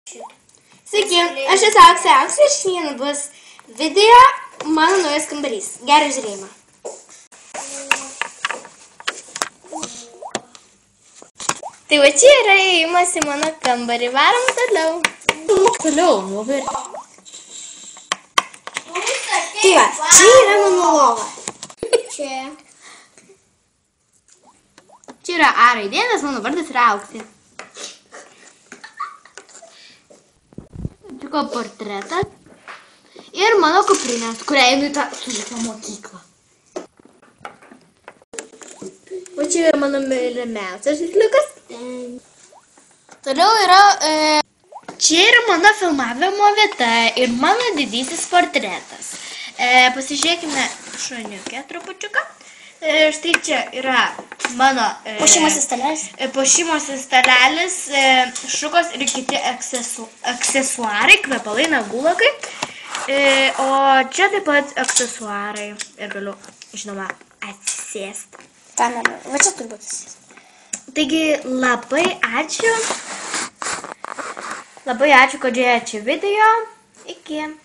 Sveiki, aš esu Auksė ir šiandien bus video mano naujas kambarys. Gerą žiūrėjimą. Tai va čia yra įėjimas į mano kambarį. Varom toliau. Tai va, čia yra mano lova. Čia yra A raidė, nes mano vardas yra Auksė. Čia portretas ir mano kuprinės, kurią einu į tą sužytą mokyklą. O čia yra mano mylimiausias žaisliukas. Toliau yra... Čia yra mano filmavimo vieta ir mano didysis portretas. Pasižiūrėkime šuniukę trupučiuką. Štai čia yra mano puošimosi stalelis, šukos ir kiti aksesuarai, kvepalai, nagulakai. O čia taip pat aksesuarai ir galiu, žinoma, atsisėsti. Va čia turbūt atsisėsti. Taigi labai ačiū. Labai ačiū, kad žiūrėjote šį video. Iki.